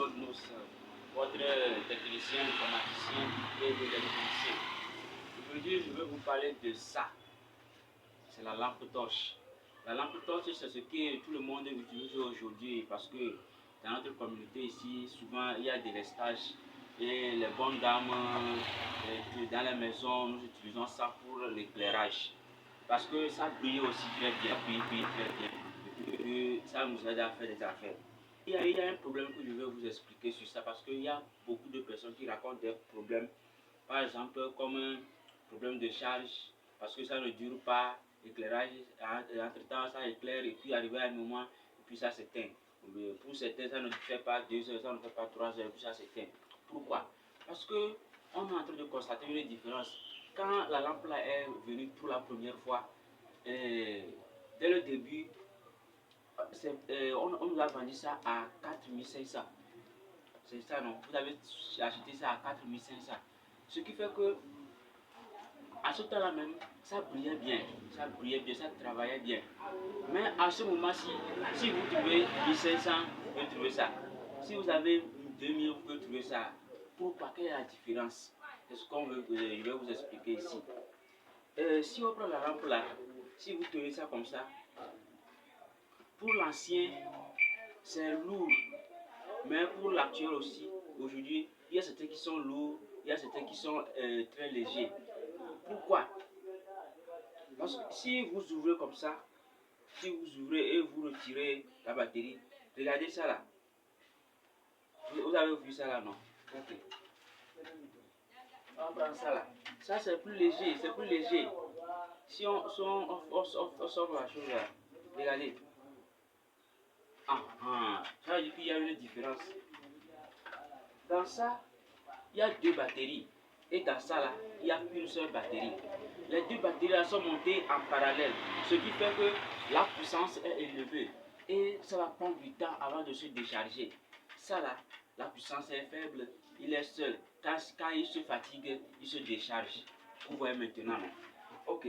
Claude Nous, votre technicien, informaticien et électricien. Aujourd'hui, je vais vous parler de ça. C'est la lampe torche. La lampe torche, c'est ce que tout le monde utilise aujourd'hui parce que dans notre communauté ici, souvent il y a des restages et les bonnes dames dans la maison, nous utilisons ça pour l'éclairage parce que ça brille aussi très bien, et ça nous aide à faire des affaires. Il y a un problème que je vais vous expliquer sur ça parce qu'il y a beaucoup de personnes qui racontent des problèmes, par exemple comme un problème de charge parce que ça ne dure pas, l'éclairage, entre temps ça éclaire et puis arrivé à un moment et puis ça s'éteint. Pour certains ça ne fait pas 2 heures, ça ne fait pas 3 heures et puis ça s'éteint. Pourquoi? Parce que on est en train de constater une différence. Quand la lampe là est venue pour la première fois, dès le début, on nous a vendu ça à 4500. C'est ça, non? Vous avez acheté ça à 4500. Ce qui fait que, à ce temps-là même, ça brillait bien, ça travaillait bien. Mais à ce moment-ci, si vous trouvez 1500, vous pouvez trouver ça. Si vous avez 2000, vous pouvez trouver ça. Pourquoi? Quelle est la différence? C'est ce qu'on veut, je vais vous expliquer ici. Si on prend la lampe là, si vous tenez ça comme ça, pour l'ancien, c'est lourd. Mais pour l'actuel aussi, aujourd'hui, il y a certains qui sont lourds, il y a certains qui sont très légers. Pourquoi? Parce que si vous ouvrez comme ça, si vous ouvrez et vous retirez la batterie, regardez ça là. Vous avez vu ça là, non? Ok. On prend ça là. Ça c'est plus léger, c'est plus léger. Si on sort la chose là, regardez. Ça veut dire qu'il y a une différence. Dans ça, il y a 2 batteries. Et dans ça là, il n'y a qu'une seule batterie. Les 2 batteries là sont montées en parallèle. Ce qui fait que la puissance est élevée. Et ça va prendre du temps avant de se décharger. Ça là, la puissance est faible. Il est seul. Quand il se fatigue, il se décharge. Vous voyez maintenant. Ok.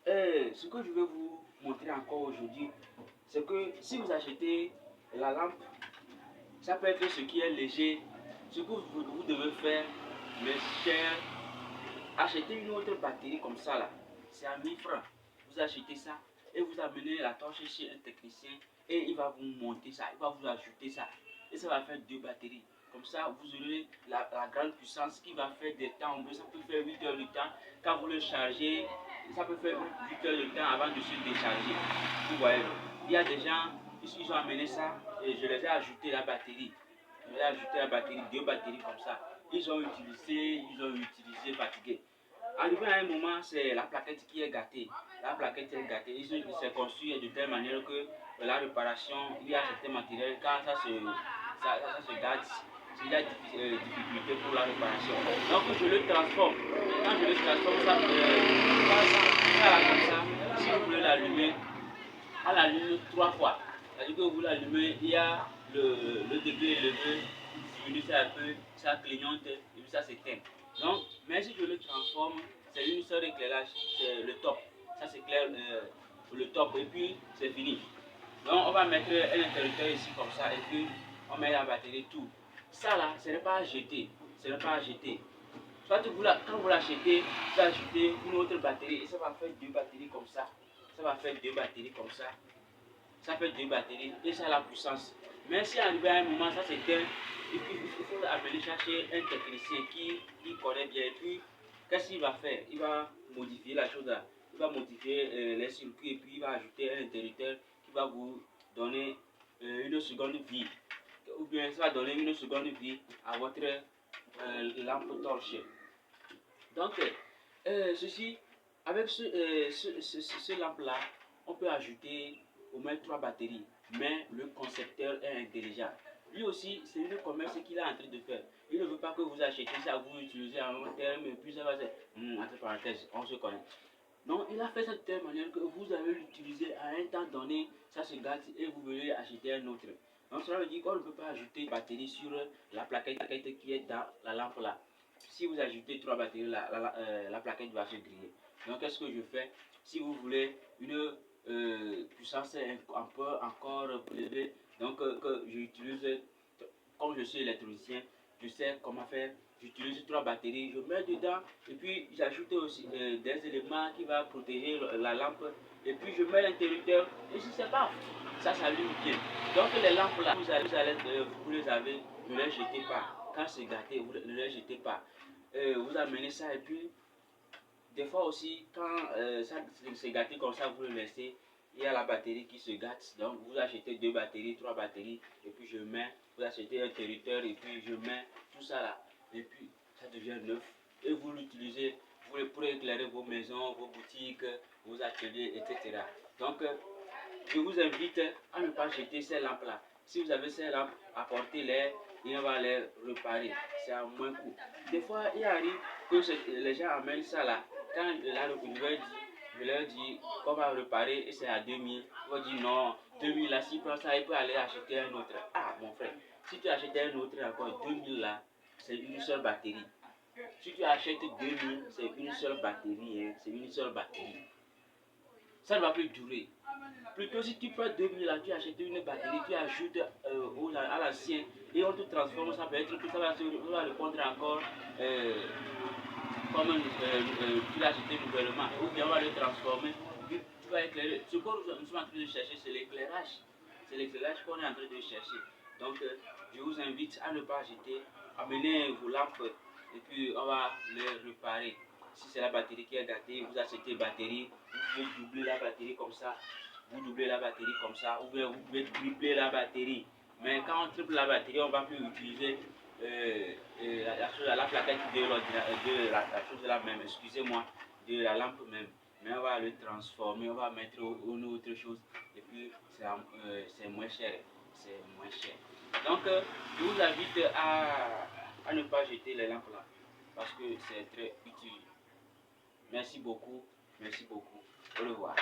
Ce que je vais vous montrer encore aujourd'hui, c'est que si vous achetez la lampe, ça peut être ce qui est léger. Ce que vous devez faire, mes chers, achetez une autre batterie comme ça là. C'est à 1000 francs. Vous achetez ça et vous amenez la torche chez un technicien et il va vous monter ça, il va vous ajouter ça. Et ça va faire 2 batteries. Comme ça, vous aurez la grande puissance qui va faire des temps. Ça peut faire 8 heures de temps. Quand vous le chargez, ça peut faire 8 heures de temps avant de se décharger. Vous voyez, il y a des gens, ils ont amené ça et je les ai ajouté la batterie. Je les ai ajouté la batterie, 2 batteries comme ça. Ils ont utilisé, fatigué. Arrivé à un moment, c'est la plaquette qui est gâtée. La plaquette est gâtée. Ils s'est construit de telle manière que la réparation, il y a certains matériels, quand ça se gâte, il y a difficulté pour la réparation. Donc je le transforme. Quand je le transforme, ça comme ça, si vous voulez l'allumer, on l'allume 3 fois. C'est-à-dire que vous l'allumez, il y a le degré élevé, vous diminue un peu, ça clignote et puis ça s'éteint. Donc, mais si je le transforme, c'est une seule éclairage, c'est le top. Ça s'éclaire le top et puis c'est fini. Donc, on va mettre un interrupteur ici comme ça et puis on met la batterie tout. Ça là, ce n'est pas à jeter. Ce n'est pas à jeter. Soit quand vous l'achetez, vous ajoutez une autre batterie et ça va faire 2 batteries comme ça. Ça va faire 2 batteries comme ça. Ça fait 2 batteries et ça a la puissance. Mais si arrivé à un moment, ça s'éteint, il faut amener chercher un technicien qui connaît bien. Et puis, qu'est-ce qu'il va faire? Il va modifier la chose là. Il va modifier les circuits et puis il va ajouter un interrupteur qui va vous donner une seconde vie. Ou bien ça va donner une seconde vie à votre lampe torche. Donc, avec ce lampe-là, on peut ajouter au moins 3 batteries. Mais le concepteur est intelligent. Lui aussi, c'est le commerce qu'il est en train de faire. Il ne veut pas que vous achetiez ça, vous utilisez à long terme, et puis ça va être, entre parenthèses, on se connaît. Non, il a fait ça de telle manière que vous allez l'utiliser à un temps donné, ça se gâte et vous venez acheter un autre. Donc cela veut dire qu'on ne peut pas ajouter batterie sur la plaquette qui est dans la lampe là. Si vous ajoutez 3 batteries, la plaquette va se griller. Donc qu'est-ce que je fais? Si vous voulez une puissance un peu encore élevée, donc que j'utilise comme je suis électricien, je sais comment faire. J'utilise 3 batteries, je mets dedans et puis j'ajoute aussi des éléments qui vont protéger la lampe. Et puis je mets l'interrupteur et si c'est pas, ça s'allume bien. Donc les lampes là, vous les avez, ne les jetez pas. Quand c'est gâté, vous ne les jetez pas. Vous amenez ça et puis des fois aussi, quand ça c'est gâté comme ça, vous le laissez, il y a la batterie qui se gâte. Donc vous achetez 2 batteries, 3 batteries, et puis je mets, vous achetez un interrupteur, et puis je mets tout ça là. Et puis ça devient neuf. Et vous l'utilisez pour éclairer vos maisons, vos boutiques, vos ateliers, etc. Donc je vous invite à ne pas jeter ces lampes là. Si vous avez ces lampes, apportez-les et on va les réparer. C'est à moins coût. Des fois, il arrive que les gens amènent ça là. Quand je leur dis qu'on va réparer et c'est à 2000, on va dire non, 2000 là, s'il prend ça, il peut aller acheter un autre. Ah, mon frère, si tu achètes un autre encore, 2000 là, c'est une seule batterie. Si tu achètes 2000, c'est une seule batterie, hein, c'est une seule batterie. Ça ne va plus durer. Plutôt si tu prends 2000 là, tu achètes une batterie, tu ajoutes à l'ancien et on te transforme, ça peut être que ça va répondre encore comme tu l'as acheté nouvellement, ou bien on va le transformer, puis tu vas éclairer. Ce que nous sommes en train de chercher, c'est l'éclairage. C'est l'éclairage qu'on est en train de chercher. Donc, je vous invite à ne pas jeter, amenez vos lampes et puis on va les réparer. Si c'est la batterie qui est gâtée, vous achetez une batterie, vous pouvez doubler la batterie comme ça, vous doublez la batterie comme ça, ou bien vous pouvez tripler la batterie. Mais quand on triple la batterie, on va plus utiliser la plaquette la chose là même, excusez-moi, de la lampe même. Mais on va le transformer, on va mettre une autre chose et puis c'est moins cher. C'est moins cher. Donc, je vous invite à ne pas jeter les lampes là parce que c'est très utile. Merci beaucoup. Merci beaucoup. Au revoir.